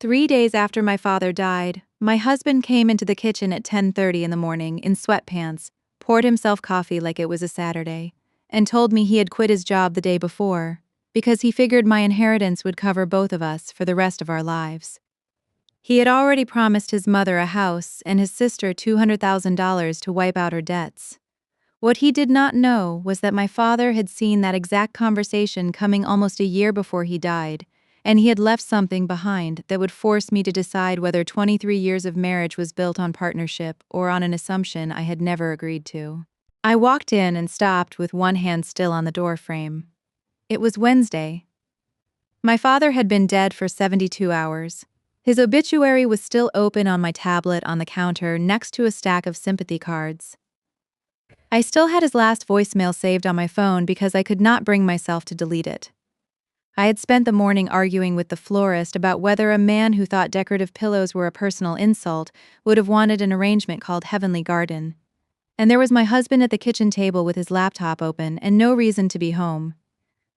3 days after my father died, my husband came into the kitchen at 10:30 in the morning in sweatpants, poured himself coffee like it was a Saturday, and told me he had quit his job the day before because he figured my inheritance would cover both of us for the rest of our lives. He had already promised his mother a house and his sister $200,000 to wipe out her debts. What he did not know was that my father had seen that exact conversation coming almost a year before he died, and he had left something behind that would force me to decide whether 23 years of marriage was built on partnership or on an assumption I had never agreed to. I walked in and stopped with one hand still on the doorframe. It was Wednesday. My father had been dead for 72 hours. His obituary was still open on my tablet on the counter next to a stack of sympathy cards. I still had his last voicemail saved on my phone because I could not bring myself to delete it. I had spent the morning arguing with the florist about whether a man who thought decorative pillows were a personal insult would have wanted an arrangement called Heavenly Garden. And there was my husband at the kitchen table with his laptop open and no reason to be home.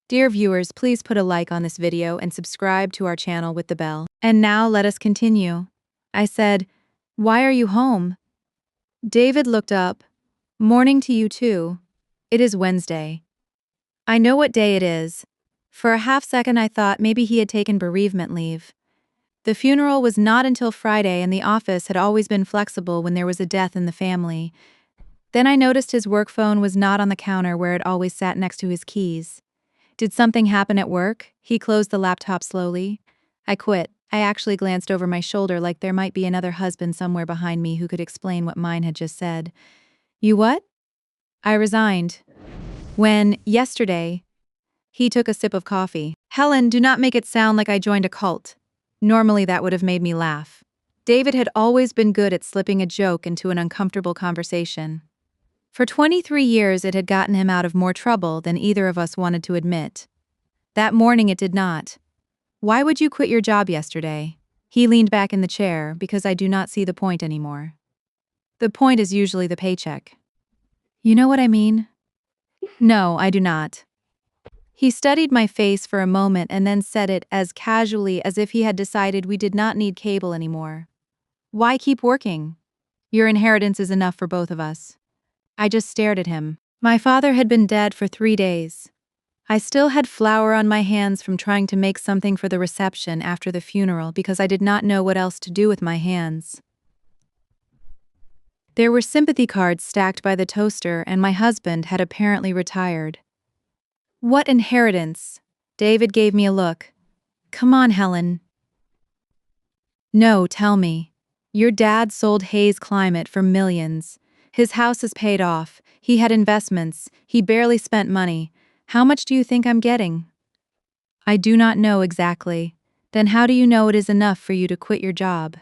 Dear viewers, please put a like on this video and subscribe to our channel with the bell. And now let us continue. I said, "Why are you home?" David looked up. "Morning to you too. It is Wednesday." I know what day it is. For a half second I thought maybe he had taken bereavement leave. The funeral was not until Friday and the office had always been flexible when there was a death in the family. Then I noticed his work phone was not on the counter where it always sat next to his keys. Did something happen at work? He closed the laptop slowly. I quit. I actually glanced over my shoulder like there might be another husband somewhere behind me who could explain what mine had just said. You what? I resigned. When, yesterday. He took a sip of coffee. Helen, do not make it sound like I joined a cult. Normally that would have made me laugh. David had always been good at slipping a joke into an uncomfortable conversation. For 23 years it had gotten him out of more trouble than either of us wanted to admit. That morning it did not. Why would you quit your job yesterday? He leaned back in the chair because I do not see the point anymore. The point is usually the paycheck. You know what I mean? No, I do not. He studied my face for a moment and then said it as casually as if he had decided we did not need cable anymore. Why keep working? Your inheritance is enough for both of us. I just stared at him. My father had been dead for 3 days. I still had flour on my hands from trying to make something for the reception after the funeral because I did not know what else to do with my hands. There were sympathy cards stacked by the toaster and my husband had apparently retired. What inheritance? David gave me a look. Come on, Helen. No, tell me. Your dad sold Hayes Climate for millions. His house is paid off. He had investments. He barely spent money. How much do you think I'm getting? I do not know exactly. Then how do you know it is enough for you to quit your job?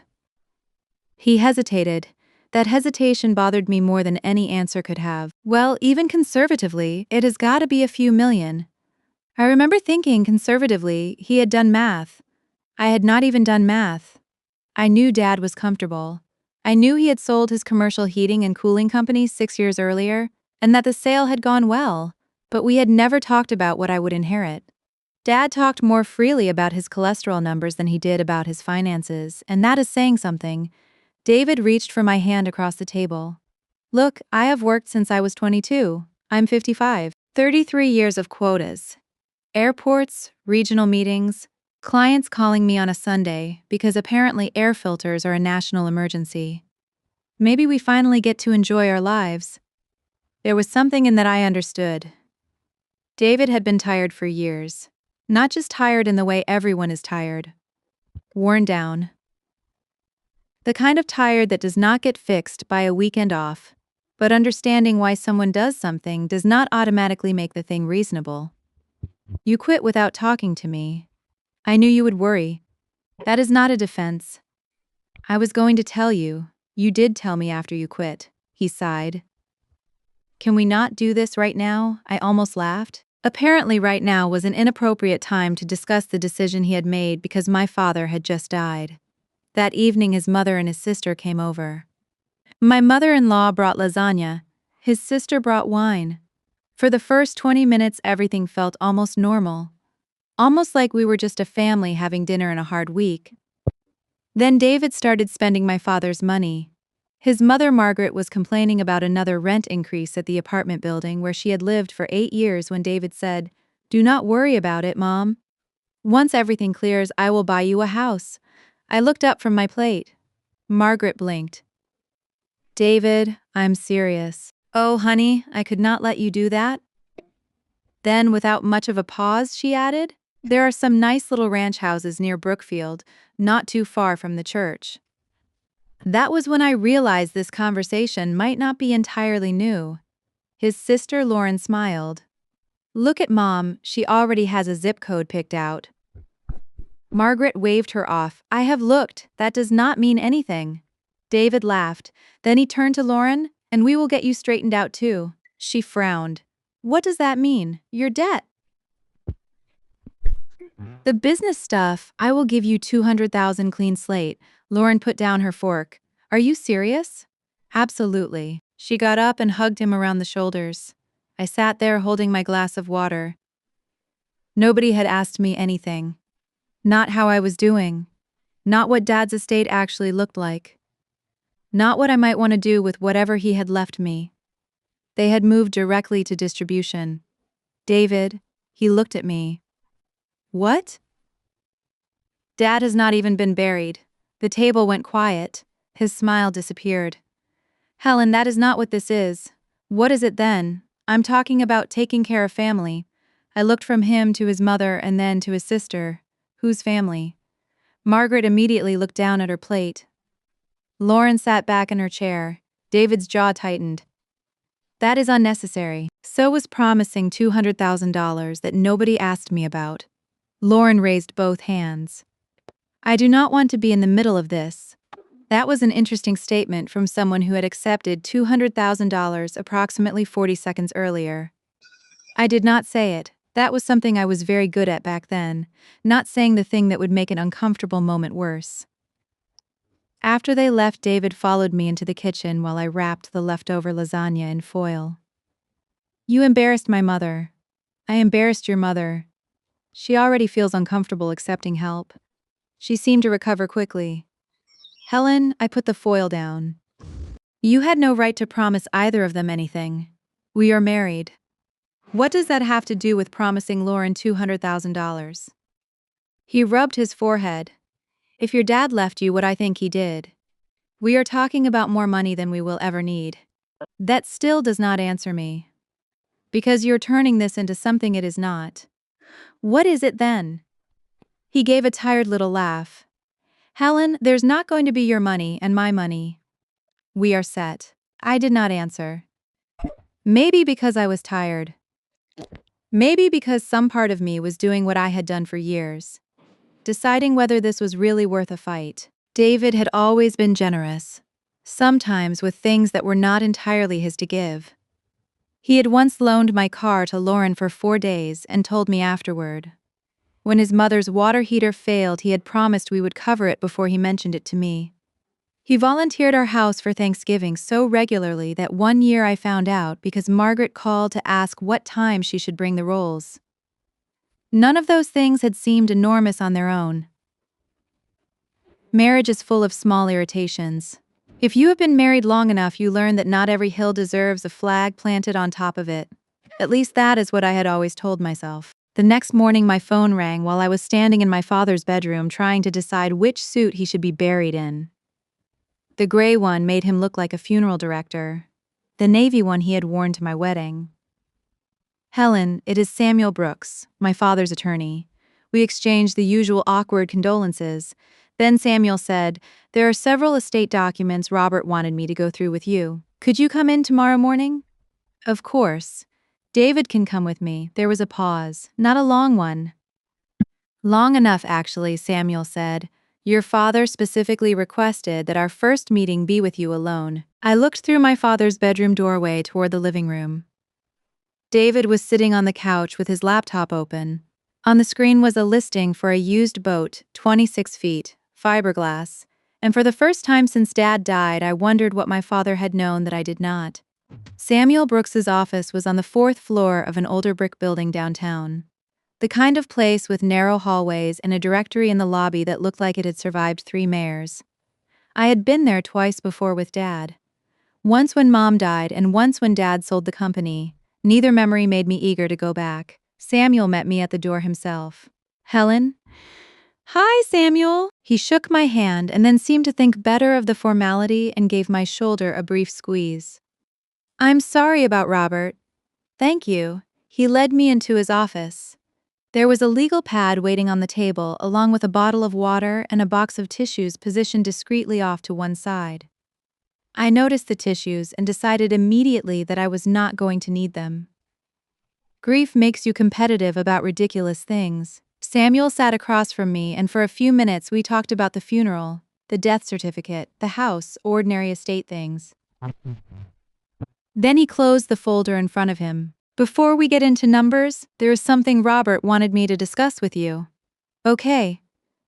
He hesitated. That hesitation bothered me more than any answer could have. Well, even conservatively, it has got to be a few million. I remember thinking conservatively he had done math. I had not even done math. I knew Dad was comfortable. I knew he had sold his commercial heating and cooling company 6 years earlier, and that the sale had gone well, but we had never talked about what I would inherit. Dad talked more freely about his cholesterol numbers than he did about his finances, and that is saying something. David reached for my hand across the table. Look, I have worked since I was 22. I'm 55. 33 years of quotas. Airports, regional meetings, clients calling me on a Sunday because apparently air filters are a national emergency. Maybe we finally get to enjoy our lives. There was something in that I understood. David had been tired for years. Not just tired in the way everyone is tired. Worn down. The kind of tired that does not get fixed by a weekend off, but understanding why someone does something does not automatically make the thing reasonable. You quit without talking to me. I knew you would worry. That is not a defense. I was going to tell you. You did tell me after you quit. He sighed. Can we not do this right now? I almost laughed. Apparently right now was an inappropriate time to discuss the decision he had made because my father had just died. That evening his mother and his sister came over. My mother-in-law brought lasagna. His sister brought wine. For the first 20 minutes everything felt almost normal. Almost like we were just a family having dinner in a hard week. Then David started spending my father's money. His mother Margaret was complaining about another rent increase at the apartment building where she had lived for 8 years when David said, "Do not worry about it, Mom. Once everything clears, I will buy you a house." I looked up from my plate. Margaret blinked. "David, I'm serious." "Oh, honey, I could not let you do that." Then, without much of a pause, she added, "There are some nice little ranch houses near Brookfield, not too far from the church." That was when I realized this conversation might not be entirely new. His sister Lauren smiled. "Look at Mom, she already has a zip code picked out." Margaret waved her off. "I have looked, that does not mean anything." David laughed. Then he turned to Lauren, "And we will get you straightened out too." She frowned. "What does that mean? Your debt?" "The business stuff, I will give you 200,000 clean slate." Lauren put down her fork. "Are you serious?" "Absolutely." She got up and hugged him around the shoulders. I sat there holding my glass of water. Nobody had asked me anything. Not how I was doing. Not what Dad's estate actually looked like. Not what I might want to do with whatever he had left me. They had moved directly to distribution. "David," he looked at me. "What?" "Dad has not even been buried." The table went quiet. His smile disappeared. "Helen, that is not what this is." "What is it then?" "I'm talking about taking care of family." I looked from him to his mother and then to his sister. "Whose family?" Margaret immediately looked down at her plate. Lauren sat back in her chair. David's jaw tightened. "That is unnecessary." So was promising $200,000 that nobody asked me about. Lauren raised both hands. "I do not want to be in the middle of this." That was an interesting statement from someone who had accepted $200,000 approximately 40 seconds earlier. I did not say it. That was something I was very good at back then, not saying the thing that would make an uncomfortable moment worse. After they left, David followed me into the kitchen while I wrapped the leftover lasagna in foil. "You embarrassed my mother." "I embarrassed your mother." "She already feels uncomfortable accepting help." She seemed to recover quickly. "Helen," I put the foil down. "You had no right to promise either of them anything. We are married." "What does that have to do with promising Lauren $200,000? He rubbed his forehead. "If your dad left you what I think he did. We are talking about more money than we will ever need." That still does not answer me. Because you're turning this into something it is not. What is it then? He gave a tired little laugh. "Helen, there's not going to be your money and my money. We are set." I did not answer. Maybe because I was tired. Maybe because some part of me was doing what I had done for years. Deciding whether this was really worth a fight. David had always been generous. Sometimes with things that were not entirely his to give. He had once loaned my car to Lauren for 4 days and told me afterward. When his mother's water heater failed, he had promised we would cover it before he mentioned it to me. He volunteered our house for Thanksgiving so regularly that one year I found out because Margaret called to ask what time she should bring the rolls. None of those things had seemed enormous on their own. Marriage is full of small irritations. If you have been married long enough, you learn that not every hill deserves a flag planted on top of it. At least that is what I had always told myself. The next morning my phone rang while I was standing in my father's bedroom trying to decide which suit he should be buried in. The gray one made him look like a funeral director. The navy one he had worn to my wedding. "Helen, it is Samuel Brooks, my father's attorney." We exchanged the usual awkward condolences. Then Samuel said, "There are several estate documents Robert wanted me to go through with you. Could you come in tomorrow morning?" "Of course. David can come with me." There was a pause, not a long one. "Long enough, actually," Samuel said. "Your father specifically requested that our first meeting be with you alone." I looked through my father's bedroom doorway toward the living room. David was sitting on the couch with his laptop open. On the screen was a listing for a used boat, 26 feet, fiberglass, and for the first time since Dad died, I wondered what my father had known that I did not. Samuel Brooks's office was on the 4th floor of an older brick building downtown. The kind of place with narrow hallways and a directory in the lobby that looked like it had survived 3 mayors. I had been there twice before with Dad. Once when Mom died and once when Dad sold the company. Neither memory made me eager to go back. Samuel met me at the door himself. Helen? Hi, Samuel. He shook my hand and then seemed to think better of the formality and gave my shoulder a brief squeeze. I'm sorry about Robert. Thank you. He led me into his office. There was a legal pad waiting on the table, along with a bottle of water and a box of tissues positioned discreetly off to one side. I noticed the tissues and decided immediately that I was not going to need them. Grief makes you competitive about ridiculous things. Samuel sat across from me, and for a few minutes we talked about the funeral, the death certificate, the house, ordinary estate things. Then he closed the folder in front of him. Before we get into numbers, there is something Robert wanted me to discuss with you. Okay.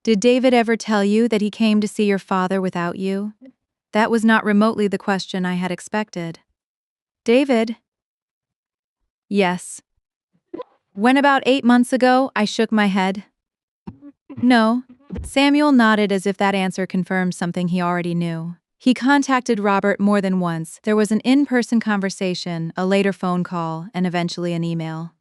Did David ever tell you that he came to see your father without you? That was not remotely the question I had expected. David? Yes. When about 8 months ago, I shook my head. No. Samuel nodded as if that answer confirmed something he already knew. He contacted Robert more than once. There was an in-person conversation, a later phone call, and eventually an email.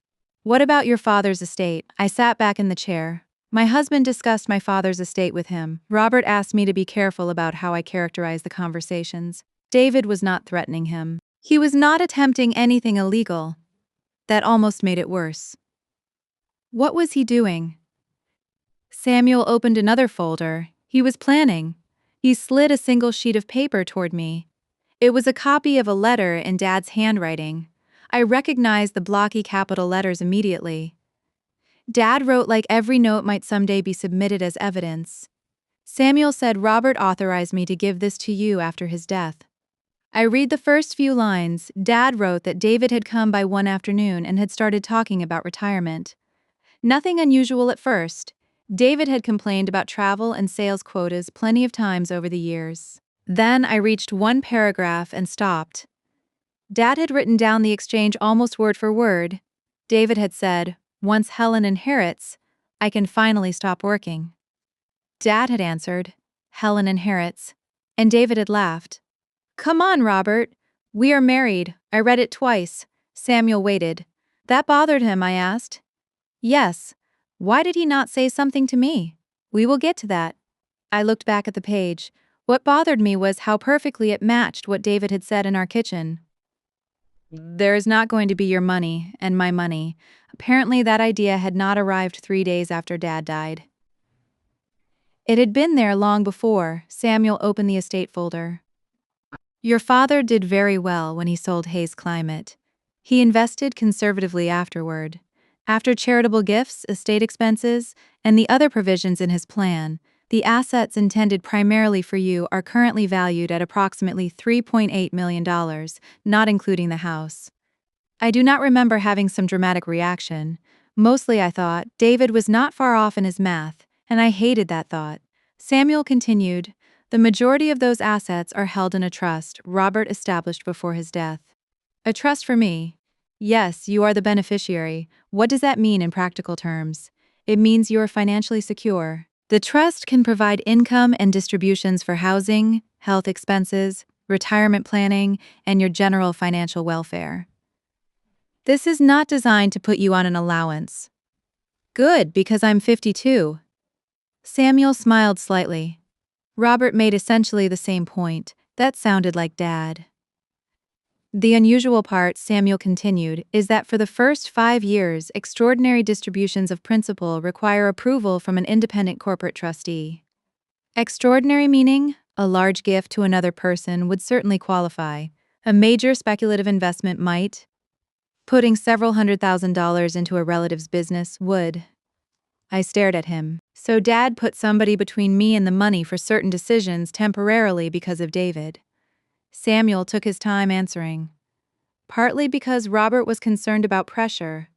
What about your father's estate? I sat back in the chair. My husband discussed my father's estate with him. Robert asked me to be careful about how I characterize the conversations. David was not threatening him. He was not attempting anything illegal. That almost made it worse. What was he doing? Samuel opened another folder. He was planning. He slid a single sheet of paper toward me. It was a copy of a letter in Dad's handwriting. I recognized the blocky capital letters immediately. Dad wrote like every note might someday be submitted as evidence. Samuel said Robert authorized me to give this to you after his death. I read the first few lines. Dad wrote that David had come by one afternoon and had started talking about retirement. Nothing unusual at first. David had complained about travel and sales quotas plenty of times over the years. Then I reached one paragraph and stopped. Dad had written down the exchange almost word for word. David had said, "Once Helen inherits, I can finally stop working." Dad had answered, "Helen inherits," and David had laughed. "Come on, Robert. We are married." I read it twice. Samuel waited. That bothered him, I asked. Yes. Why did he not say something to me? We will get to that. I looked back at the page. What bothered me was how perfectly it matched what David had said in our kitchen. There is not going to be your money and my money. Apparently that idea had not arrived 3 days after Dad died. It had been there long before. Samuel opened the estate folder. Your father did very well when he sold Hayes Climate. He invested conservatively afterward. After charitable gifts, estate expenses, and the other provisions in his plan, the assets intended primarily for you are currently valued at approximately $3.8 million, not including the house. I do not remember having some dramatic reaction. Mostly I thought David was not far off in his math, and I hated that thought. Samuel continued, the majority of those assets are held in a trust Robert established before his death. A trust for me. Yes, you are the beneficiary. What does that mean in practical terms? It means you are financially secure. The trust can provide income and distributions for housing, health expenses, retirement planning, and your general financial welfare. This is not designed to put you on an allowance. Good, because I'm 52. Samuel smiled slightly. Robert made essentially the same point. That sounded like Dad. The unusual part, Samuel continued, is that for the first 5 years, extraordinary distributions of principal require approval from an independent corporate trustee. Extraordinary meaning, a large gift to another person would certainly qualify. A major speculative investment might. Putting several $100,000 into a relative's business would. I stared at him. So Dad put somebody between me and the money for certain decisions temporarily because of David. Samuel took his time answering. Partly because Robert was concerned about pressure.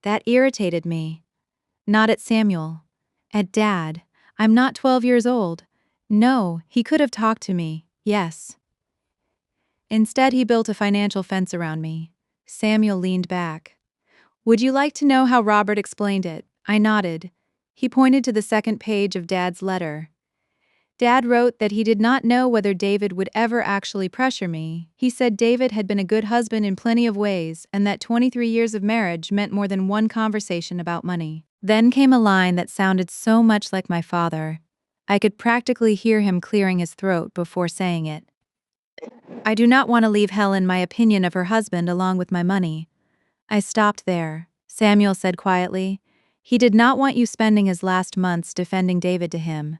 That irritated me. Not at Samuel. At Dad. I'm not 12 years old. No, he could have talked to me, yes. Instead, he built a financial fence around me. Samuel leaned back. Would you like to know how Robert explained it? I nodded. He pointed to the second page of Dad's letter. Dad wrote that he did not know whether David would ever actually pressure me. He said David had been a good husband in plenty of ways and that 23 years of marriage meant more than one conversation about money. Then came a line that sounded so much like my father. I could practically hear him clearing his throat before saying it. I do not want to leave Helen my opinion of her husband along with my money. I stopped there. Samuel said quietly. He did not want you spending his last months defending David to him.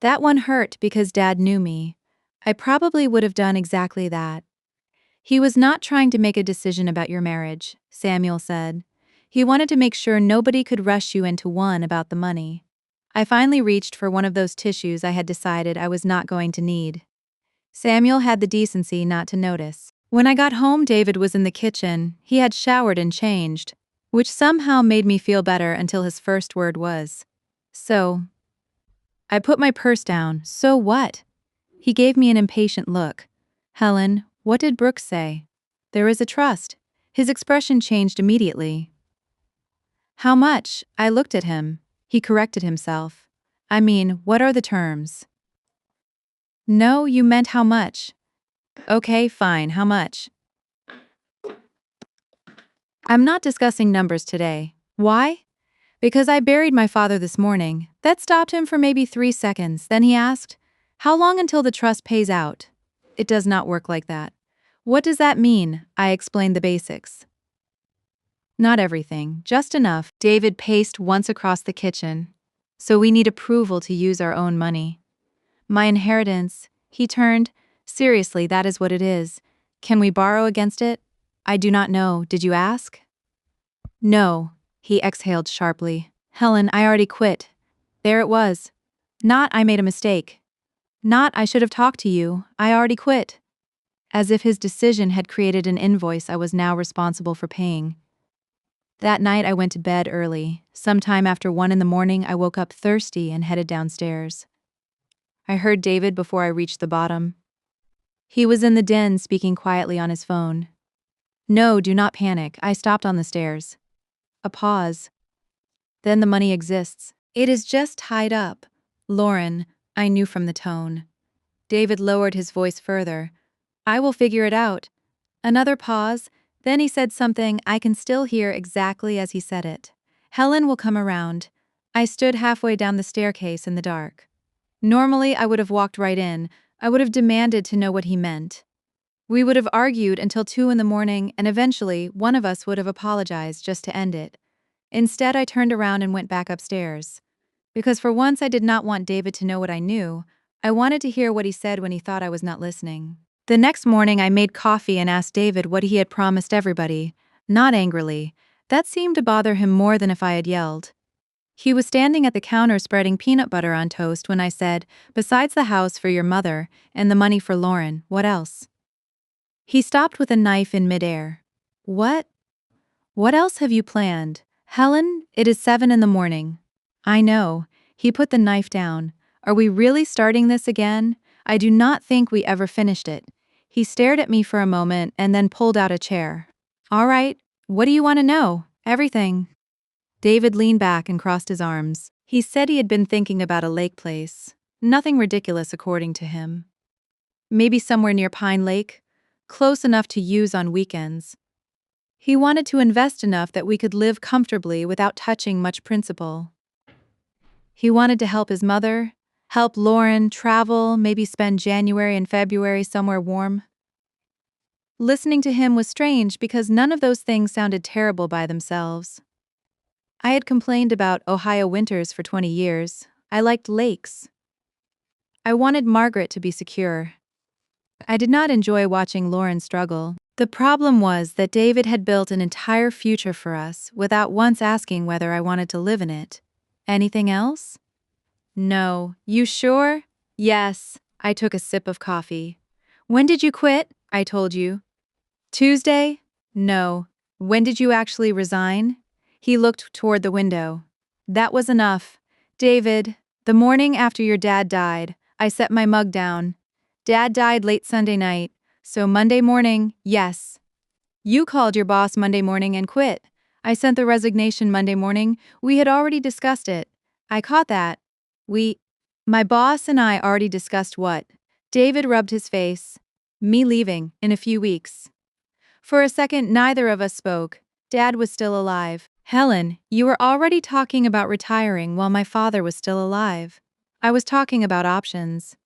That one hurt because Dad knew me. I probably would have done exactly that. He was not trying to make a decision about your marriage, Samuel said. He wanted to make sure nobody could rush you into one about the money. I finally reached for one of those tissues I had decided I was not going to need. Samuel had the decency not to notice. When I got home, David was in the kitchen. He had showered and changed, which somehow made me feel better until his first word was, "So." I put my purse down. So what? He gave me an impatient look. Helen, what did Brooks say? There is a trust. His expression changed immediately. How much? I looked at him. He corrected himself. I mean, what are the terms? No, you meant how much. Okay, fine, how much? I'm not discussing numbers today. Why? Because I buried my father this morning. That stopped him for maybe 3 seconds. Then he asked, how long until the trust pays out? It does not work like that. What does that mean? I explained the basics. Not everything, just enough. David paced once across the kitchen. So we need approval to use our own money. My inheritance, he turned. Seriously, that is what it is. Can we borrow against it? I do not know. Did you ask? No. He exhaled sharply. Helen, I already quit. There it was. Not I made a mistake. Not I should have talked to you. I already quit. As if his decision had created an invoice I was now responsible for paying. That night I went to bed early. Sometime after 1 in the morning I woke up thirsty and headed downstairs. I heard David before I reached the bottom. He was in the den speaking quietly on his phone. No, do not panic. I stopped on the stairs. A pause. Then the money exists. It is just tied up. Lauren, I knew from the tone. David lowered his voice further. I will figure it out. Another pause. Then he said something I can still hear exactly as he said it. Helen will come around. I stood halfway down the staircase in the dark. Normally, I would have walked right in. I would have demanded to know what he meant. We would have argued until 2 in the morning, and eventually, one of us would have apologized just to end it. Instead, I turned around and went back upstairs. Because for once I did not want David to know what I knew. I wanted to hear what he said when he thought I was not listening. The next morning, I made coffee and asked David what he had promised everybody, not angrily. That seemed to bother him more than if I had yelled. He was standing at the counter spreading peanut butter on toast when I said, besides the house for your mother and the money for Lauren, what else? He stopped with a knife in midair. What? What else have you planned? Helen, it is 7 in the morning. I know. He put the knife down. Are we really starting this again? I do not think we ever finished it. He stared at me for a moment and then pulled out a chair. All right, what do you want to know? Everything. David leaned back and crossed his arms. He said he had been thinking about a lake place. Nothing ridiculous according to him. Maybe somewhere near Pine Lake, close enough to use on weekends. He wanted to invest enough that we could live comfortably without touching much principal. He wanted to help his mother, help Lauren, travel, maybe spend January and February somewhere warm. Listening to him was strange because none of those things sounded terrible by themselves. I had complained about Ohio winters for 20 years. I liked lakes. I wanted Margaret to be secure. I did not enjoy watching Lauren struggle. The problem was that David had built an entire future for us without once asking whether I wanted to live in it. Anything else? No. You sure? Yes. I took a sip of coffee. When did you quit? I told you. Tuesday? No. When did you actually resign? He looked toward the window. That was enough. David, the morning after your dad died, I set my mug down. Dad died late Sunday night, so Monday morning, yes. You called your boss Monday morning and quit. I sent the resignation Monday morning. We had already discussed it. I caught that. My boss and I already discussed what? David rubbed his face. Me leaving, in a few weeks. For a second, neither of us spoke. Dad was still alive. Helen, you were already talking about retiring while my father was still alive. I was talking about options.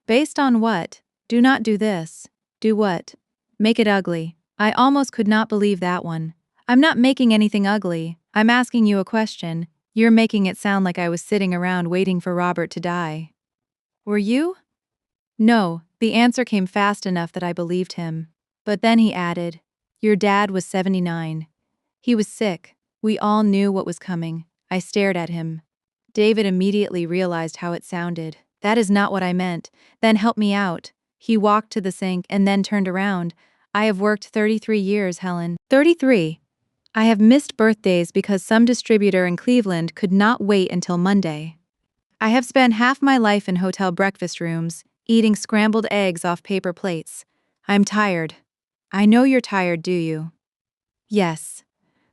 Based on what? Do not do this. Do what? Make it ugly. I almost could not believe that one. I'm not making anything ugly. I'm asking you a question. You're making it sound like I was sitting around waiting for Robert to die. Were you? No, the answer came fast enough that I believed him. But then he added, your dad was 79. He was sick. We all knew what was coming. I stared at him. David immediately realized how it sounded. That is not what I meant. Then help me out. He walked to the sink and then turned around. I have worked 33 years, Helen. 33. I have missed birthdays because some distributor in Cleveland could not wait until Monday. I have spent half my life in hotel breakfast rooms, eating scrambled eggs off paper plates. I'm tired. I know you're tired, do you? Yes.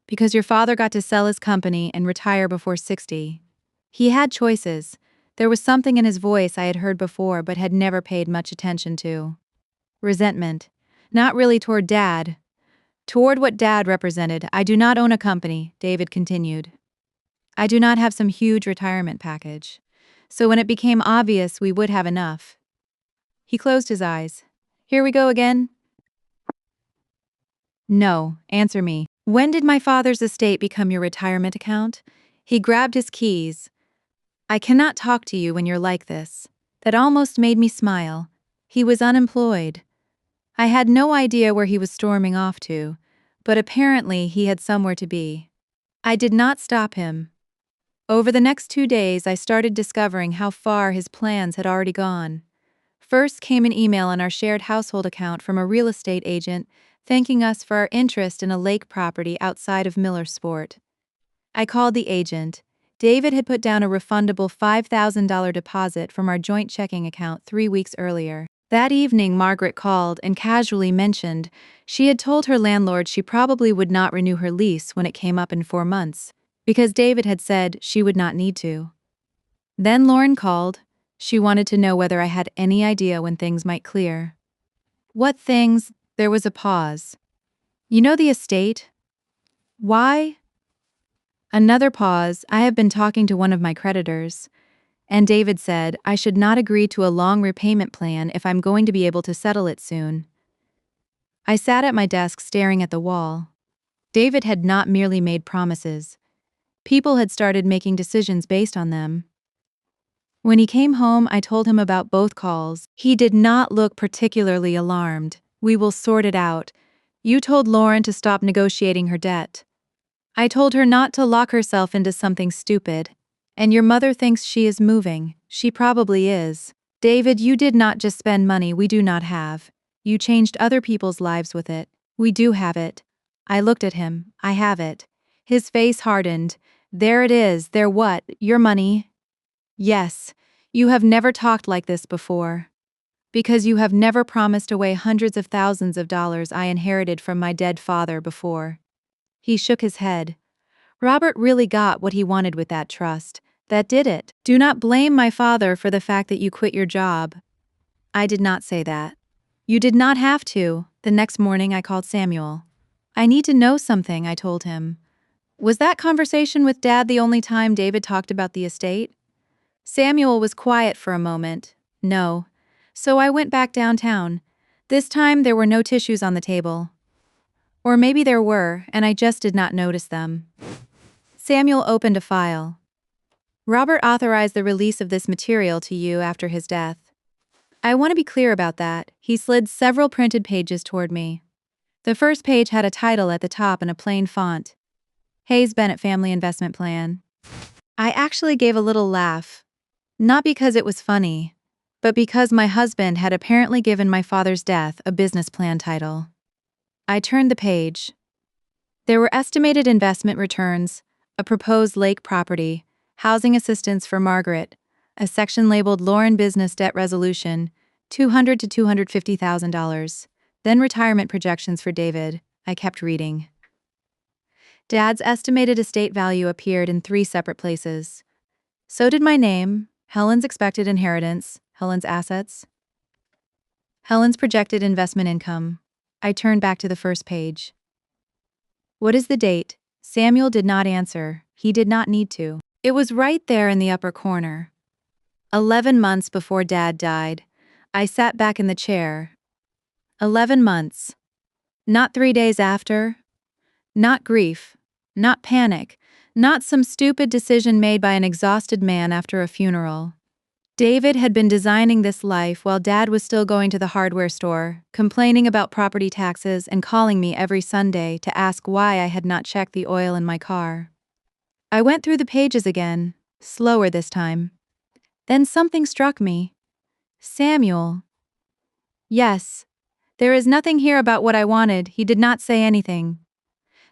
Because your father got to sell his company and retire before 60. He had choices. There was something in his voice I had heard before but had never paid much attention to. Resentment. Not really toward Dad. Toward what Dad represented. I do not own a company, David continued. I do not have some huge retirement package. So when it became obvious we would have enough. He closed his eyes. Here we go again? No, answer me. When did my father's estate become your retirement account? He grabbed his keys. I cannot talk to you when you're like this. That almost made me smile. He was unemployed. I had no idea where he was storming off to, but apparently he had somewhere to be. I did not stop him. Over the next 2 days, I started discovering how far his plans had already gone. First came an email on our shared household account from a real estate agent thanking us for our interest in a lake property outside of Millersport. I called the agent. David had put down a refundable $5,000 deposit from our joint checking account 3 weeks earlier. That evening, Margaret called and casually mentioned she had told her landlord she probably would not renew her lease when it came up in 4 months, because David had said she would not need to. Then Lauren called. She wanted to know whether I had any idea when things might clear. What things? There was a pause. You know the estate? Why? Another pause. I have been talking to one of my creditors. And David said I should not agree to a long repayment plan if I'm going to be able to settle it soon. I sat at my desk staring at the wall. David had not merely made promises. People had started making decisions based on them. When he came home, I told him about both calls. He did not look particularly alarmed. We will sort it out. You told Lauren to stop negotiating her debt. I told her not to lock herself into something stupid. And your mother thinks she is moving. She probably is. David, you did not just spend money we do not have. You changed other people's lives with it. We do have it. I looked at him. I have it. His face hardened. There it is. There what? Your money? Yes. You have never talked like this before. Because you have never promised away hundreds of thousands of dollars I inherited from my dead father before. He shook his head. Robert really got what he wanted with that trust. That did it. Do not blame my father for the fact that you quit your job. I did not say that. You did not have to. The next morning I called Samuel. I need to know something, I told him. Was that conversation with Dad the only time David talked about the estate? Samuel was quiet for a moment. No. So I went back downtown. This time there were no tissues on the table. Or maybe there were, and I just did not notice them. Samuel opened a file. Robert authorized the release of this material to you after his death. I want to be clear about that. He slid several printed pages toward me. The first page had a title at the top in a plain font. Hayes Bennett Family Investment Plan. I actually gave a little laugh. Not because it was funny, but because my husband had apparently given my father's death a business plan title. I turned the page. There were estimated investment returns, a proposed lake property, housing assistance for Margaret, a section labeled Lauren Business Debt Resolution, $200,000 to $250,000, then retirement projections for David. I kept reading. Dad's estimated estate value appeared in 3 separate places. So did my name, Helen's expected inheritance, Helen's assets, Helen's projected investment income. I turned back to the first page. What is the date? Samuel did not answer. He did not need to. It was right there in the upper corner. 11 months before Dad died. I sat back in the chair. 11 months. Not 3 days after. Not grief. Not panic. Not some stupid decision made by an exhausted man after a funeral. David had been designing this life while Dad was still going to the hardware store, complaining about property taxes and calling me every Sunday to ask why I had not checked the oil in my car. I went through the pages again, slower this time. Then something struck me. Samuel. Yes. There is nothing here about what I wanted. He did not say anything.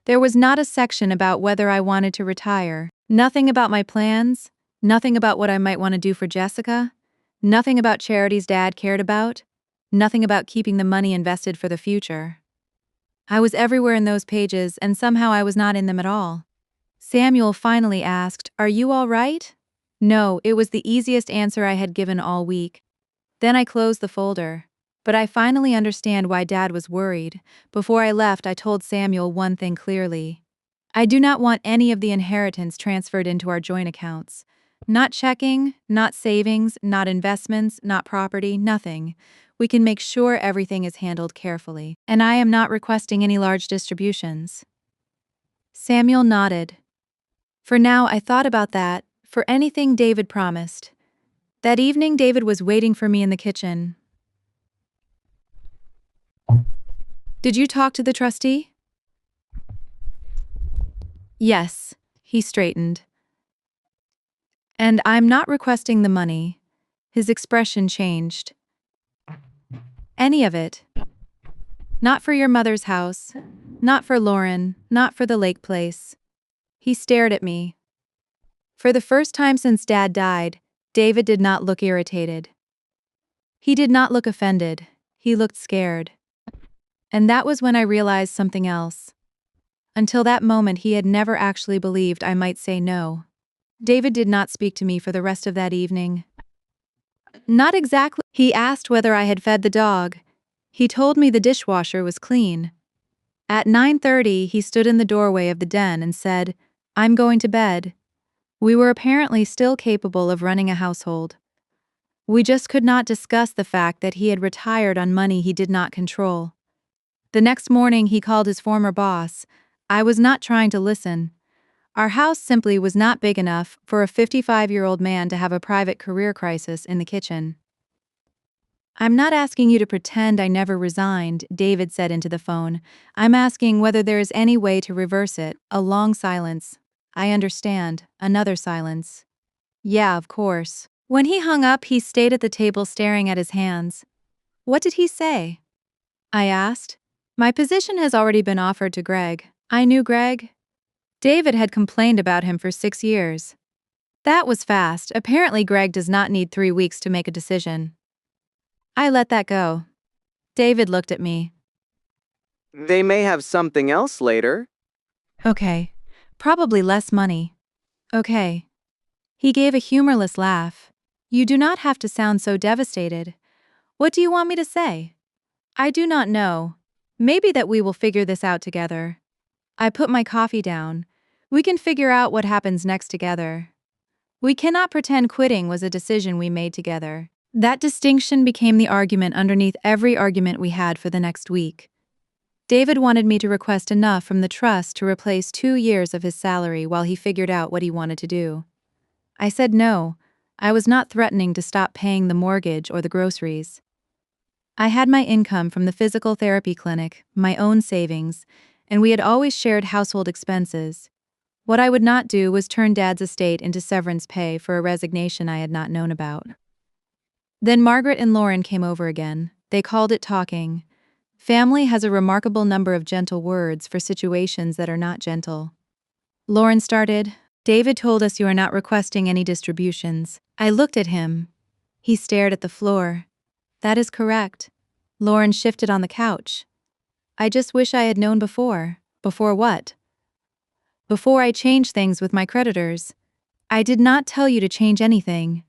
There was not a section about whether I wanted to retire. Nothing about my plans. Nothing about what I might want to do for Jessica. Nothing about charities Dad cared about. Nothing about keeping the money invested for the future. I was everywhere in those pages, and somehow I was not in them at all. Samuel finally asked, "Are you all right?" No, it was the easiest answer I had given all week. Then I closed the folder. But I finally understand why Dad was worried. Before I left, I told Samuel one thing clearly. I do not want any of the inheritance transferred into our joint accounts. Not checking, not savings, not investments, not property, nothing. We can make sure everything is handled carefully. And I am not requesting any large distributions. Samuel nodded. For now, I thought about that, for anything David promised. That evening, David was waiting for me in the kitchen. Did you talk to the trustee? Yes, he straightened. And I'm not requesting the money. His expression changed. Any of it. Not for your mother's house. Not for Lauren. Not for the lake place. He stared at me. For the first time since Dad died, David did not look irritated. He did not look offended. He looked scared. And that was when I realized something else. Until that moment, he had never actually believed I might say no. David did not speak to me for the rest of that evening. Not exactly. He asked whether I had fed the dog. He told me the dishwasher was clean. At 9:30, he stood in the doorway of the den and said, "I'm going to bed." We were apparently still capable of running a household. We just could not discuss the fact that he had retired on money he did not control. The next morning, he called his former boss. I was not trying to listen. Our house simply was not big enough for a 55-year-old man to have a private career crisis in the kitchen. I'm not asking you to pretend I never resigned, David said into the phone. I'm asking whether there is any way to reverse it. A long silence. I understand. Another silence. Yeah, of course. When he hung up, he stayed at the table staring at his hands. What did he say? I asked. My position has already been offered to Greg. I knew Greg. David had complained about him for 6 years. That was fast. Apparently Greg does not need 3 weeks to make a decision. I let that go. David looked at me. They may have something else later. Okay. Probably less money. Okay. He gave a humorless laugh. You do not have to sound so devastated. What do you want me to say? I do not know. Maybe that we will figure this out together. I put my coffee down. We can figure out what happens next together. We cannot pretend quitting was a decision we made together. That distinction became the argument underneath every argument we had for the next week. David wanted me to request enough from the trust to replace 2 years of his salary while he figured out what he wanted to do. I said no. I was not threatening to stop paying the mortgage or the groceries. I had my income from the physical therapy clinic, my own savings, and we had always shared household expenses. What I would not do was turn Dad's estate into severance pay for a resignation I had not known about. Then Margaret and Lauren came over again. They called it talking. Family has a remarkable number of gentle words for situations that are not gentle. Lauren started, David told us you are not requesting any distributions. I looked at him. He stared at the floor. That is correct. Lauren shifted on the couch. I just wish I had known before. Before what? before I change things with my creditors. I did not tell you to change anything.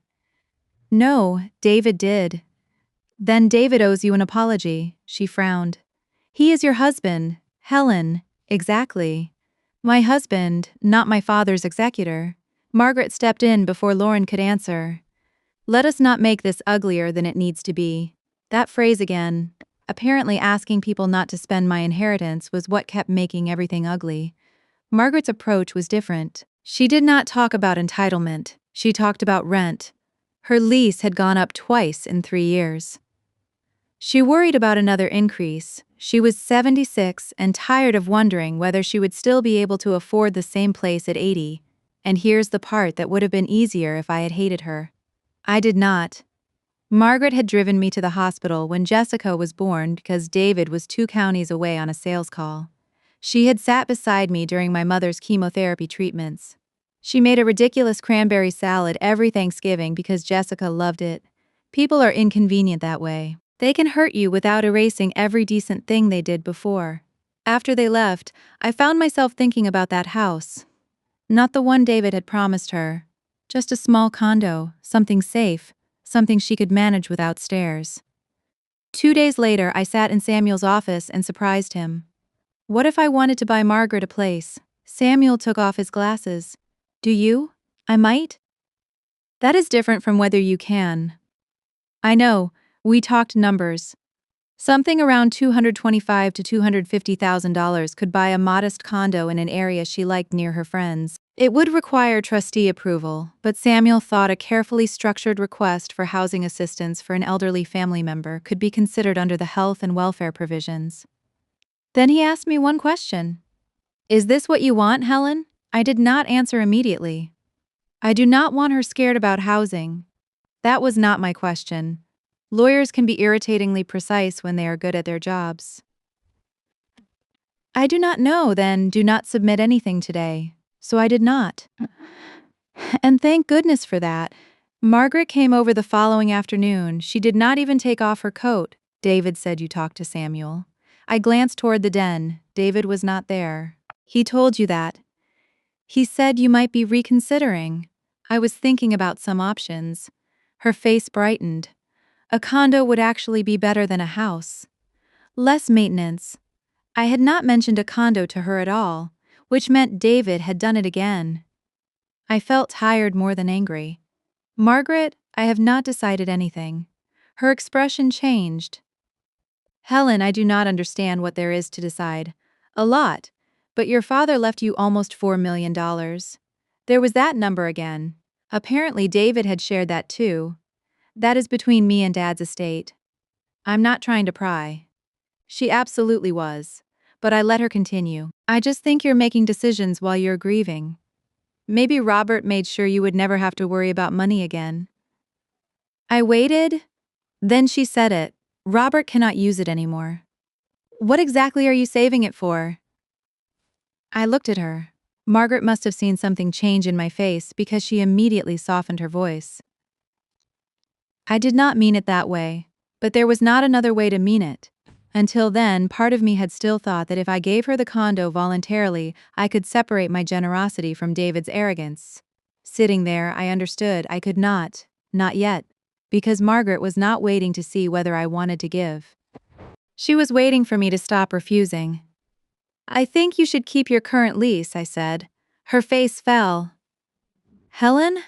No, David did. Then David owes you an apology, she frowned. He is your husband, Helen. Exactly. My husband, not my father's executor. Margaret stepped in before Lauren could answer. Let us not make this uglier than it needs to be. That phrase again. Apparently asking people not to spend my inheritance was what kept making everything ugly. Margaret's approach was different. She did not talk about entitlement, she talked about rent. Her lease had gone up twice in 3 years. She worried about another increase. She was 76 and tired of wondering whether she would still be able to afford the same place at 80. And here's the part that would have been easier if I had hated her. I did not. Margaret had driven me to the hospital when Jessica was born because David was 2 counties away on a sales call. She had sat beside me during my mother's chemotherapy treatments. She made a ridiculous cranberry salad every Thanksgiving because Jessica loved it. People are inconvenient that way. They can hurt you without erasing every decent thing they did before. After they left, I found myself thinking about that house. Not the one David had promised her. Just a small condo, something safe, something she could manage without stairs. 2 days later, I sat in Samuel's office and surprised him. What if I wanted to buy Margaret a place? Samuel took off his glasses. Do you? I might? That is different from whether you can. I know, we talked numbers. Something around $225,000 to $250,000 could buy a modest condo in an area she liked near her friends. It would require trustee approval, but Samuel thought a carefully structured request for housing assistance for an elderly family member could be considered under the health and welfare provisions. Then he asked me one question. Is this what you want, Helen? I did not answer immediately. I do not want her scared about housing. That was not my question. Lawyers can be irritatingly precise when they are good at their jobs. I do not know, then do not submit anything today. So I did not. And thank goodness for that. Margaret came over the following afternoon. She did not even take off her coat. David said you talked to Samuel. I glanced toward the den. David was not there. He told you that. He said you might be reconsidering. I was thinking about some options. Her face brightened. A condo would actually be better than a house. Less maintenance. I had not mentioned a condo to her at all, which meant David had done it again. I felt tired more than angry. Margaret, I have not decided anything. Her expression changed. Helen, I do not understand what there is to decide. A lot. But your father left you almost $4 million. There was that number again. Apparently David had shared that too. That is between me and Dad's estate. I'm not trying to pry. She absolutely was. But I let her continue. I just think you're making decisions while you're grieving. Maybe Robert made sure you would never have to worry about money again. I waited. Then she said it. Robert cannot use it anymore. What exactly are you saving it for? I looked at her. Margaret must have seen something change in my face because she immediately softened her voice. I did not mean it that way, but there was not another way to mean it. Until then, part of me had still thought that if I gave her the condo voluntarily, I could separate my generosity from David's arrogance. Sitting there, I understood I could not yet, because Margaret was not waiting to see whether I wanted to give. She was waiting for me to stop refusing. I think you should keep your current lease, I said. Her face fell. Helen?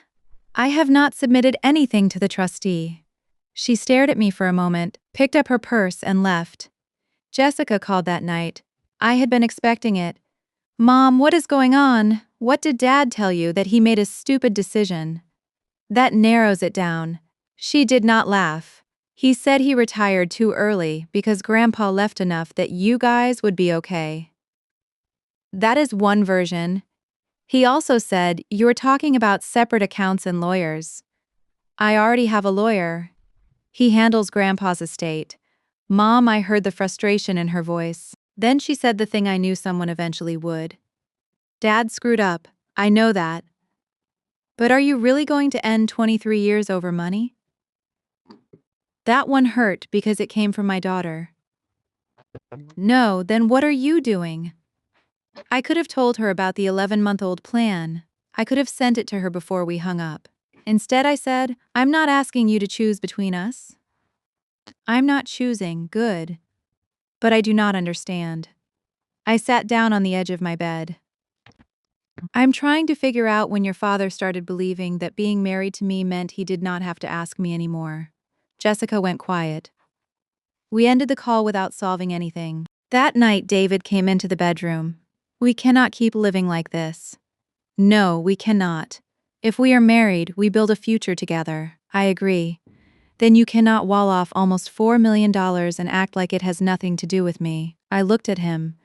I have not submitted anything to the trustee. She stared at me for a moment, picked up her purse, and left. Jessica called that night. I had been expecting it. Mom, what is going on? What did Dad tell you that he made a stupid decision? That narrows it down. She did not laugh. He said he retired too early because Grandpa left enough that you guys would be okay. That is one version. He also said you were talking about separate accounts and lawyers. I already have a lawyer. He handles Grandpa's estate. Mom, I heard the frustration in her voice. Then she said the thing I knew someone eventually would. Dad screwed up. I know that. But are you really going to end 23 years over money? That one hurt because it came from my daughter. No, then what are you doing? I could have told her about the 11-month-old plan. I could have sent it to her before we hung up. Instead, I said, I'm not asking you to choose between us. I'm not choosing, good. But I do not understand. I sat down on the edge of my bed. I'm trying to figure out when your father started believing that being married to me meant he did not have to ask me anymore. Jessica went quiet. We ended the call without solving anything. That night, David came into the bedroom. We cannot keep living like this. No, we cannot. If we are married, we build a future together. I agree. Then you cannot wall off almost $4 million and act like it has nothing to do with me. I looked at him.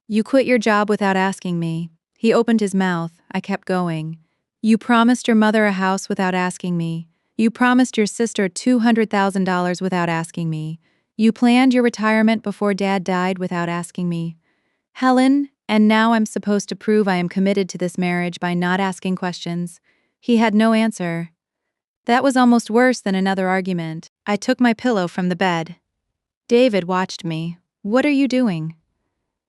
You quit your job without asking me. He opened his mouth. I kept going. You promised your mother a house without asking me. You promised your sister $200,000 without asking me. You planned your retirement before Dad died without asking me. Helen, and now I'm supposed to prove I am committed to this marriage by not asking questions. He had no answer. That was almost worse than another argument. I took my pillow from the bed. David watched me. What are you doing?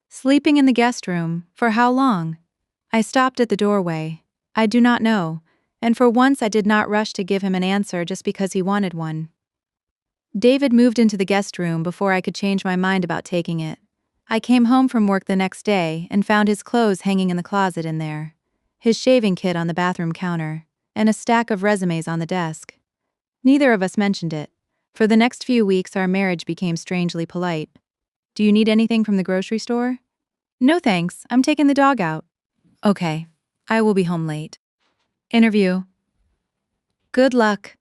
Sleeping in the guest room. For how long? I stopped at the doorway. I do not know, and for once I did not rush to give him an answer just because he wanted one. David moved into the guest room before I could change my mind about taking it. I came home from work the next day and found his clothes hanging in the closet in there, his shaving kit on the bathroom counter, and a stack of resumes on the desk. Neither of us mentioned it. For the next few weeks, our marriage became strangely polite. Do you need anything from the grocery store? No thanks, I'm taking the dog out. Okay, I will be home late. Interview. Good luck.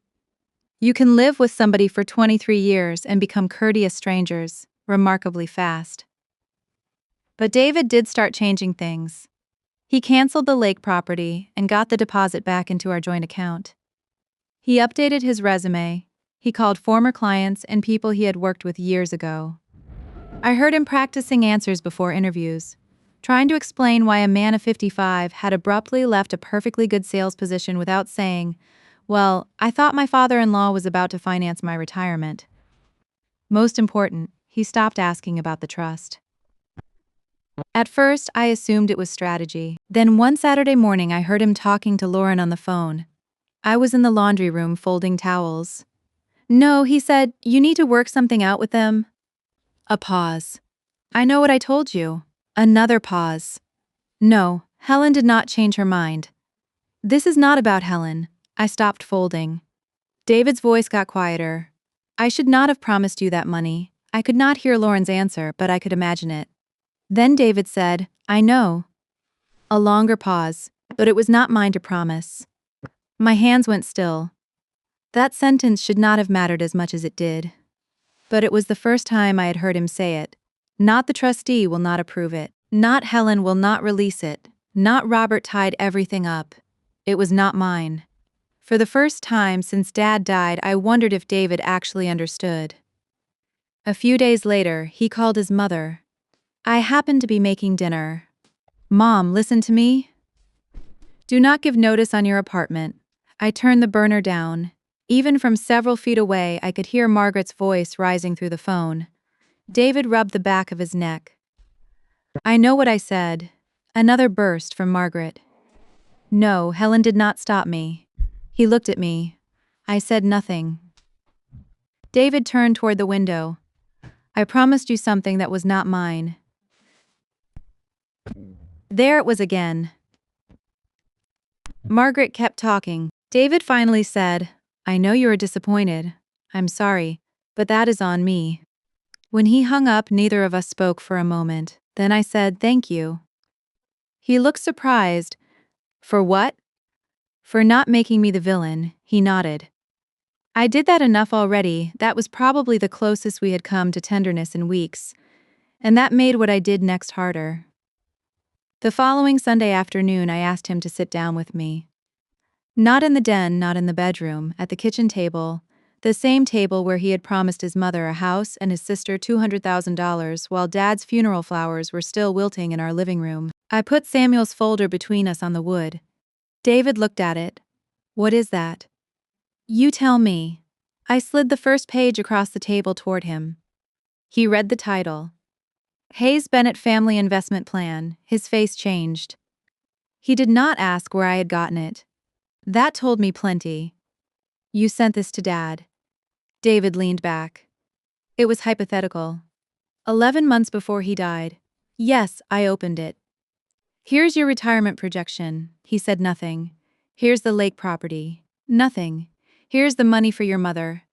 You can live with somebody for 23 years and become courteous strangers, remarkably fast. But David did start changing things. He canceled the lake property and got the deposit back into our joint account. He updated his resume. He called former clients and people he had worked with years ago. I heard him practicing answers before interviews, trying to explain why a man of 55 had abruptly left a perfectly good sales position without saying, well, I thought my father-in-law was about to finance my retirement. Most important, he stopped asking about the trust. At first, I assumed it was strategy. Then one Saturday morning, I heard him talking to Lauren on the phone. I was in the laundry room folding towels. No, he said, you need to work something out with them. A pause. I know what I told you. Another pause. No, Helen did not change her mind. This is not about Helen. I stopped folding. David's voice got quieter. I should not have promised you that money. I could not hear Lauren's answer, but I could imagine it. Then David said, I know. A longer pause, but it was not mine to promise. My hands went still. That sentence should not have mattered as much as it did. But it was the first time I had heard him say it. Not the trustee will not approve it. Not Helen will not release it. Not Robert tied everything up. It was not mine. For the first time since Dad died, I wondered if David actually understood. A few days later, he called his mother. I happened to be making dinner. Mom, listen to me. Do not give notice on your apartment. I turned the burner down. Even from several feet away, I could hear Margaret's voice rising through the phone. David rubbed the back of his neck. I know what I said. Another burst from Margaret. No, Helen did not stop me. He looked at me. I said nothing. David turned toward the window. I promised you something that was not mine. There it was again. Margaret kept talking. David finally said, I know you are disappointed. I'm sorry, but that is on me. When he hung up, neither of us spoke for a moment. Then I said, thank you. He looked surprised. For what? For not making me the villain, he nodded. I did that enough already. That was probably the closest we had come to tenderness in weeks, and that made what I did next harder. The following Sunday afternoon, I asked him to sit down with me. Not in the den, not in the bedroom, at the kitchen table, the same table where he had promised his mother a house and his sister $200,000 while Dad's funeral flowers were still wilting in our living room. I put Samuel's folder between us on the wood. David looked at it. What is that? You tell me. I slid the first page across the table toward him. He read the title. Hayes Bennett Family Investment Plan. His face changed. He did not ask where I had gotten it. That told me plenty. You sent this to Dad. David leaned back. It was hypothetical. 11 months before he died. Yes, I opened it. Here's your retirement projection. He said nothing. Here's the lake property. Nothing. Here's the money for your mother.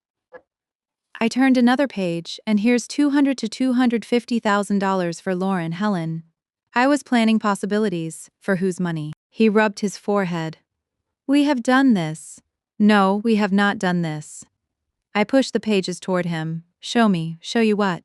I turned another page, and here's $200,000 to $250,000 for Lauren, Helen. I was planning possibilities. For whose money? He rubbed his forehead. We have done this. No, we have not done this. I pushed the pages toward him. Show me. Show you what?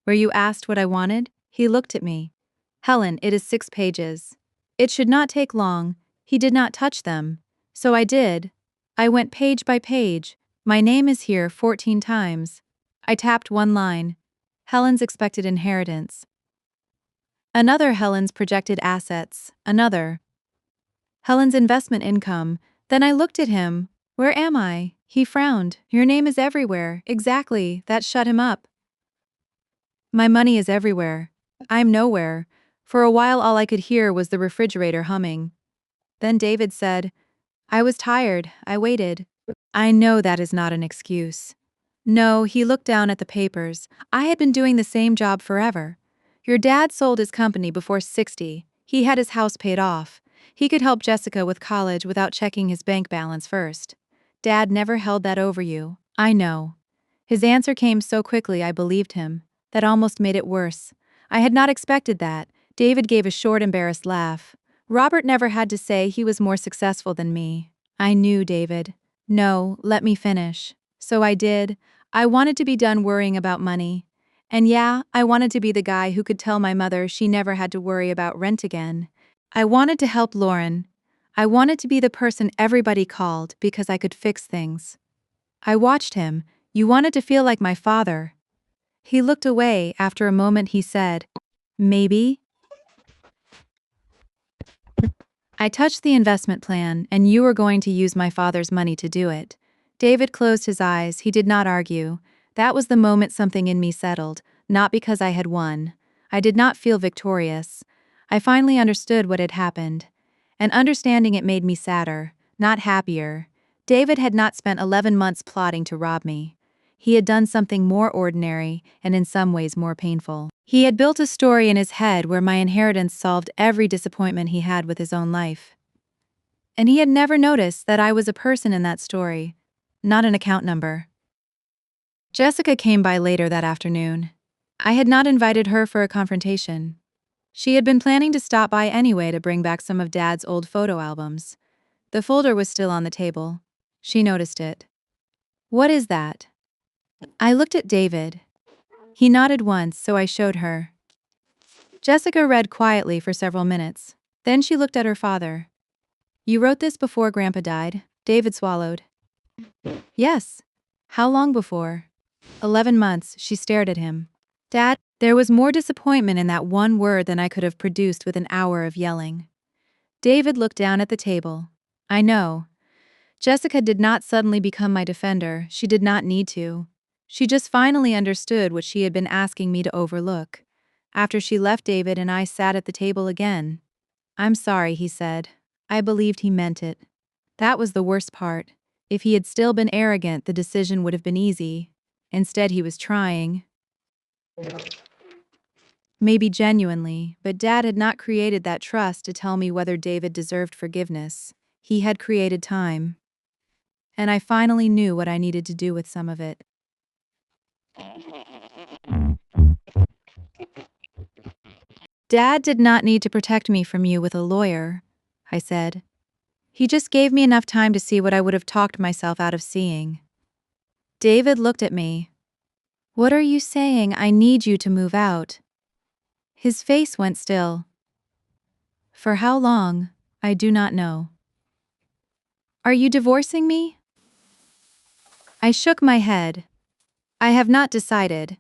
Where you asked what I wanted? He looked at me. Helen, it is 6 pages. It should not take long. He did not touch them. So I did. I went page by page. My name is here 14 times. I tapped one line. Helen's expected inheritance. Another Helen's projected assets. Another. Helen's investment income. Then I looked at him. Where am I? He frowned. Your name is everywhere. Exactly. That shut him up. My money is everywhere. I'm nowhere. For a while all I could hear was the refrigerator humming. Then David said, I was tired. I waited. I know that is not an excuse. No, he looked down at the papers. I had been doing the same job forever. Your dad sold his company before 60. He had his house paid off. He could help Jessica with college without checking his bank balance first. Dad never held that over you. I know. His answer came so quickly I believed him. That almost made it worse. I had not expected that. David gave a short, embarrassed laugh. Robert never had to say he was more successful than me. I knew, David. No, let me finish. So I did. I wanted to be done worrying about money. And yeah, I wanted to be the guy who could tell my mother she never had to worry about rent again. I wanted to help Lauren. I wanted to be the person everybody called because I could fix things. I watched him. You wanted to feel like my father. He looked away. After a moment he said, maybe. I touched the investment plan, and you were going to use my father's money to do it. David closed his eyes. He did not argue. That was the moment something in me settled, not because I had won. I did not feel victorious. I finally understood what had happened. And understanding it made me sadder, not happier. David had not spent 11 months plotting to rob me. He had done something more ordinary, and in some ways more painful. He had built a story in his head where my inheritance solved every disappointment he had with his own life. And he had never noticed that I was a person in that story, not an account number. Jessica came by later that afternoon. I had not invited her for a confrontation. She had been planning to stop by anyway to bring back some of Dad's old photo albums. The folder was still on the table. She noticed it. What is that? I looked at David. He nodded once, so I showed her. Jessica read quietly for several minutes. Then she looked at her father. You wrote this before Grandpa died? David swallowed. Yes. How long before? 11 months, she stared at him. Dad, there was more disappointment in that one word than I could have produced with an hour of yelling. David looked down at the table. I know. Jessica did not suddenly become my defender. She did not need to. She just finally understood what she had been asking me to overlook. After she left, David and I sat at the table again. I'm sorry, he said. I believed he meant it. That was the worst part. If he had still been arrogant, the decision would have been easy. Instead, he was trying. Maybe genuinely, but Dad had not created that trust to tell me whether David deserved forgiveness. He had created time. And I finally knew what I needed to do with some of it. Dad did not need to protect me from you with a lawyer, I said. He just gave me enough time to see what I would have talked myself out of seeing. David looked at me. What are you saying? I need you to move out. His face went still. For how long? I do not know. Are you divorcing me? I shook my head. I have not decided.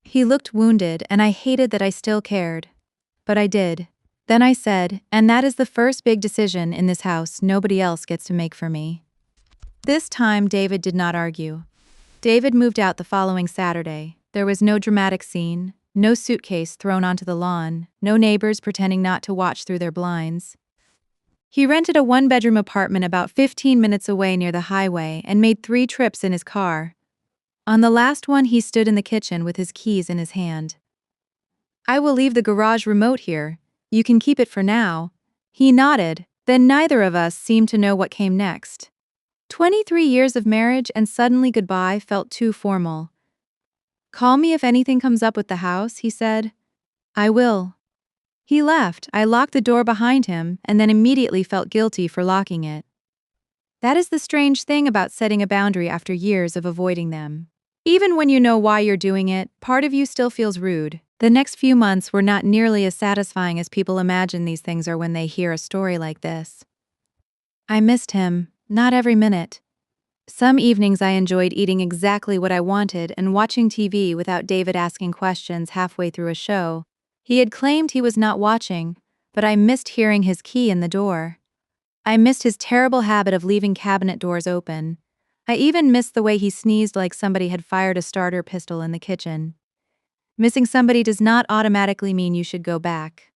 He looked wounded, and I hated that I still cared. But I did. Then I said, and that is the first big decision in this house nobody else gets to make for me. This time David did not argue. David moved out the following Saturday. There was no dramatic scene, no suitcase thrown onto the lawn, no neighbors pretending not to watch through their blinds. He rented a one-bedroom apartment about 15 minutes away near the highway and made 3 trips in his car. On the last one, he stood in the kitchen with his keys in his hand. "I will leave the garage remote here. You can keep it for now." He nodded, then neither of us seemed to know what came next. 23 years of marriage and suddenly goodbye felt too formal. "Call me if anything comes up with the house," he said. "I will." He left. I locked the door behind him and then immediately felt guilty for locking it. That is the strange thing about setting a boundary after years of avoiding them. Even when you know why you're doing it, part of you still feels rude. The next few months were not nearly as satisfying as people imagine these things are when they hear a story like this. I missed him, not every minute. Some evenings I enjoyed eating exactly what I wanted and watching TV without David asking questions halfway through a show. He had claimed he was not watching, but I missed hearing his key in the door. I missed his terrible habit of leaving cabinet doors open. I even missed the way he sneezed like somebody had fired a starter pistol in the kitchen. Missing somebody does not automatically mean you should go back.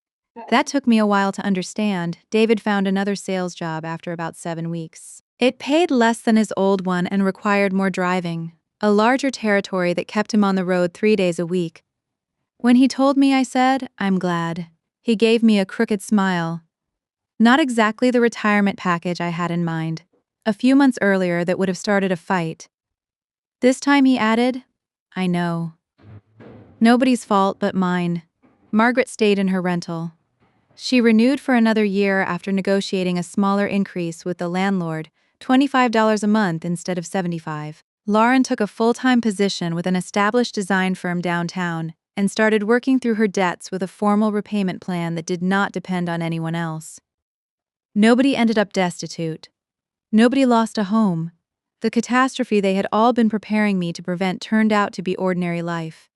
That took me a while to understand. David found another sales job after about 7 weeks. It paid less than his old one and required more driving, a larger territory that kept him on the road 3 days a week. When he told me, I said, "I'm glad." He gave me a crooked smile. Not exactly the retirement package I had in mind. A few months earlier that would have started a fight. This time he added, "I know. Nobody's fault but mine." Margaret stayed in her rental. She renewed for another year after negotiating a smaller increase with the landlord, $25 a month instead of $75. Lauren took a full-time position with an established design firm downtown and started working through her debts with a formal repayment plan that did not depend on anyone else. Nobody ended up destitute. Nobody lost a home. The catastrophe they had all been preparing me to prevent turned out to be ordinary life.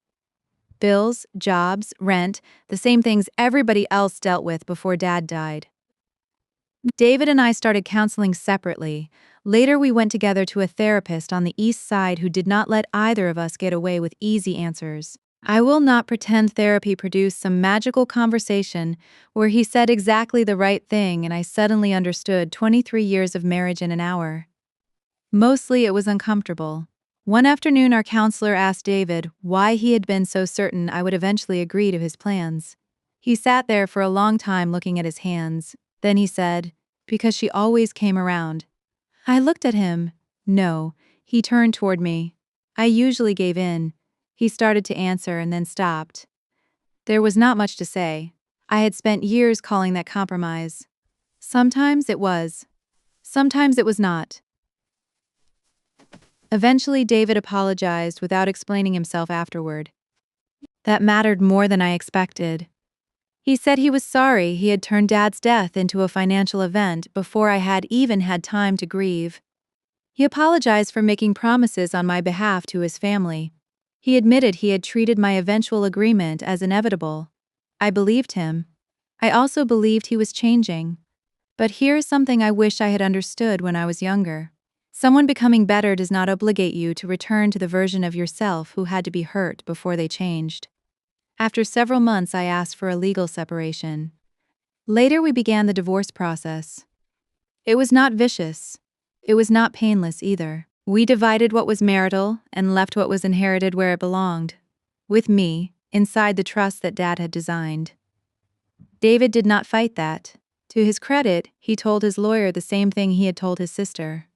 Bills, jobs, rent, the same things everybody else dealt with before Dad died. David and I started counseling separately. Later we went together to a therapist on the east side who did not let either of us get away with easy answers. I will not pretend therapy produced some magical conversation where he said exactly the right thing and I suddenly understood 23 years of marriage in an hour. Mostly it was uncomfortable. One afternoon our counselor asked David why he had been so certain I would eventually agree to his plans. He sat there for a long time looking at his hands. Then he said, "Because she always came around." I looked at him. No. He turned toward me. I usually gave in. He started to answer and then stopped. There was not much to say. I had spent years calling that compromise. Sometimes it was. Sometimes it was not. Eventually, David apologized without explaining himself afterward. That mattered more than I expected. He said he was sorry he had turned Dad's death into a financial event before I had even had time to grieve. He apologized for making promises on my behalf to his family. He admitted he had treated my eventual agreement as inevitable. I believed him. I also believed he was changing. But here's something I wish I had understood when I was younger. Someone becoming better does not obligate you to return to the version of yourself who had to be hurt before they changed. After several months, I asked for a legal separation. Later, we began the divorce process. It was not vicious. It was not painless either. We divided what was marital and left what was inherited where it belonged. With me, inside the trust that Dad had designed. David did not fight that. To his credit, he told his lawyer the same thing he had told his sister.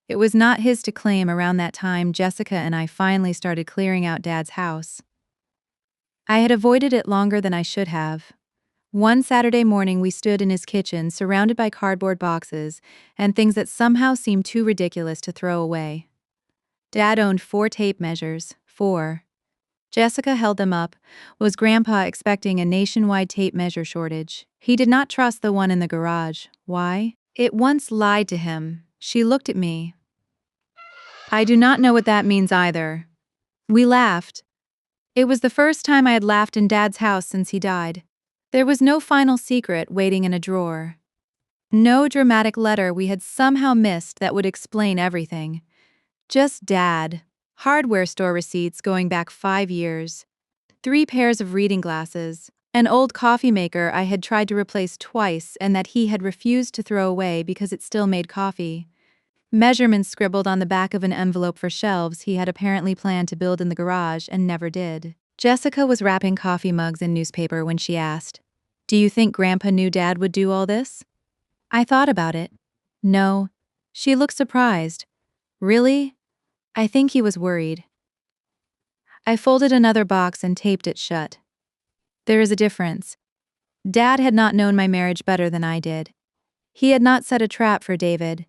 It was not his to claim around that time Jessica and I finally started clearing out Dad's house. I had avoided it longer than I should have. One Saturday morning we stood in his kitchen surrounded by cardboard boxes and things that somehow seemed too ridiculous to throw away. Dad owned 4 tape measures, 4. Jessica held them up. Was Grandpa expecting a nationwide tape measure shortage? He did not trust the one in the garage. Why? It once lied to him. She looked at me. I do not know what that means either. We laughed. It was the first time I had laughed in Dad's house since he died. There was no final secret waiting in a drawer. No dramatic letter we had somehow missed that would explain everything. Just Dad. Hardware store receipts going back 5 years. 3 pairs of reading glasses, an old coffee maker I had tried to replace twice and that he had refused to throw away because it still made coffee. Measurements scribbled on the back of an envelope for shelves he had apparently planned to build in the garage and never did. Jessica was wrapping coffee mugs in newspaper when she asked, "Do you think Grandpa knew Dad would do all this?" I thought about it. No. She looked surprised. Really? I think he was worried. I folded another box and taped it shut. There is a difference. Dad had not known my marriage better than I did. He had not set a trap for David.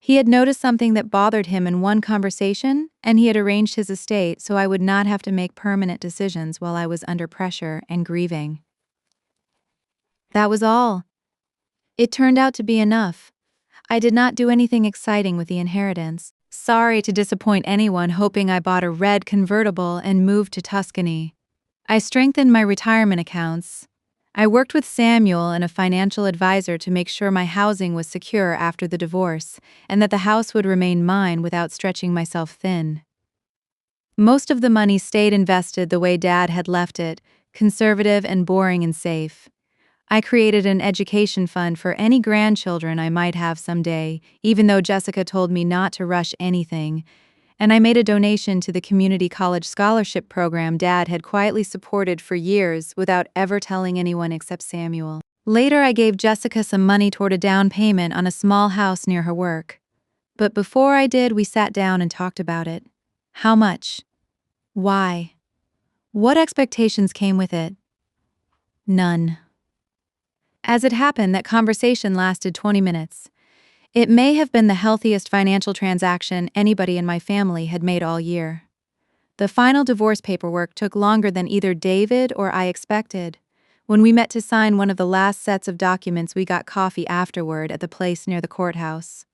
He had noticed something that bothered him in one conversation, and he had arranged his estate so I would not have to make permanent decisions while I was under pressure and grieving. That was all. It turned out to be enough. I did not do anything exciting with the inheritance. Sorry to disappoint anyone hoping I bought a red convertible and moved to Tuscany. I strengthened my retirement accounts. I worked with Samuel and a financial advisor to make sure my housing was secure after the divorce and that the house would remain mine without stretching myself thin. Most of the money stayed invested the way Dad had left it, conservative and boring and safe. I created an education fund for any grandchildren I might have someday, even though Jessica told me not to rush anything, and I made a donation to the community college scholarship program Dad had quietly supported for years without ever telling anyone except Samuel. Later, I gave Jessica some money toward a down payment on a small house near her work. But before I did, we sat down and talked about it. How much? Why? What expectations came with it? None. As it happened, that conversation lasted 20 minutes. It may have been the healthiest financial transaction anybody in my family had made all year. The final divorce paperwork took longer than either David or I expected. When we met to sign one of the last sets of documents, we got coffee afterward at the place near the courthouse.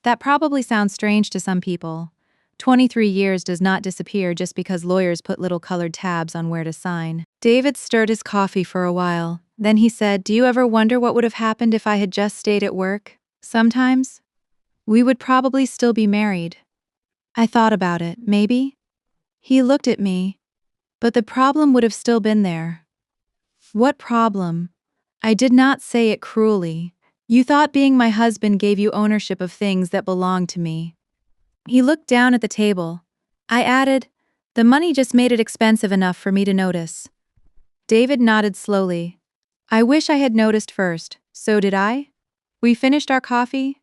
That probably sounds strange to some people. 23 years does not disappear just because lawyers put little colored tabs on where to sign. David stirred his coffee for a while. Then he said, "Do you ever wonder what would have happened if I had just stayed at work? Sometimes. We would probably still be married." I thought about it, maybe. He looked at me. But the problem would have still been there. What problem? I did not say it cruelly. You thought being my husband gave you ownership of things that belonged to me. He looked down at the table. I added, "The money just made it expensive enough for me to notice." David nodded slowly. "I wish I had noticed first. So did I?" We finished our coffee.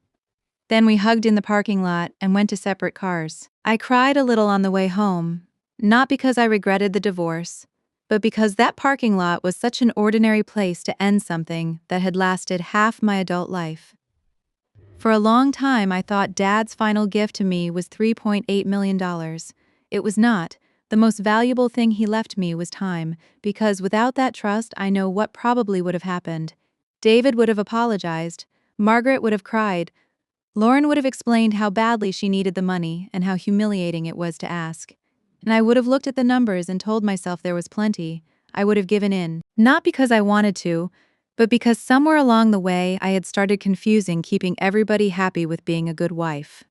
Then we hugged in the parking lot and went to separate cars. I cried a little on the way home, not because I regretted the divorce, but because that parking lot was such an ordinary place to end something that had lasted half my adult life. For a long time, I thought Dad's final gift to me was $3.8 million. It was not. The most valuable thing he left me was time, because without that trust, I know what probably would have happened. David would have apologized. Margaret would have cried. Lauren would have explained how badly she needed the money and how humiliating it was to ask. And I would have looked at the numbers and told myself there was plenty. I would have given in. Not because I wanted to, but because somewhere along the way I had started confusing keeping everybody happy with being a good wife.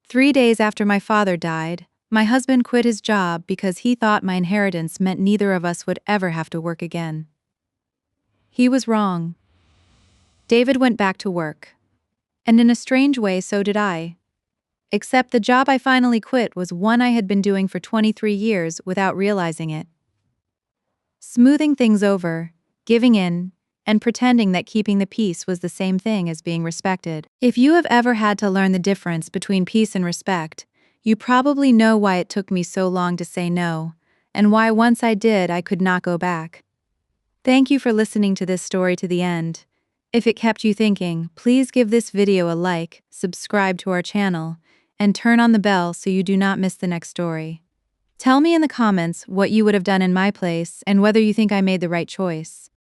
3 days after my father died, my husband quit his job because he thought my inheritance meant neither of us would ever have to work again. He was wrong. David went back to work. And in a strange way, so did I. Except the job I finally quit was one I had been doing for 23 years without realizing it. Smoothing things over, giving in, and pretending that keeping the peace was the same thing as being respected. If you have ever had to learn the difference between peace and respect, you probably know why it took me so long to say no, and why once I did, I could not go back. Thank you for listening to this story to the end. If it kept you thinking, please give this video a like, subscribe to our channel, and turn on the bell so you do not miss the next story. Tell me in the comments what you would have done in my place and whether you think I made the right choice.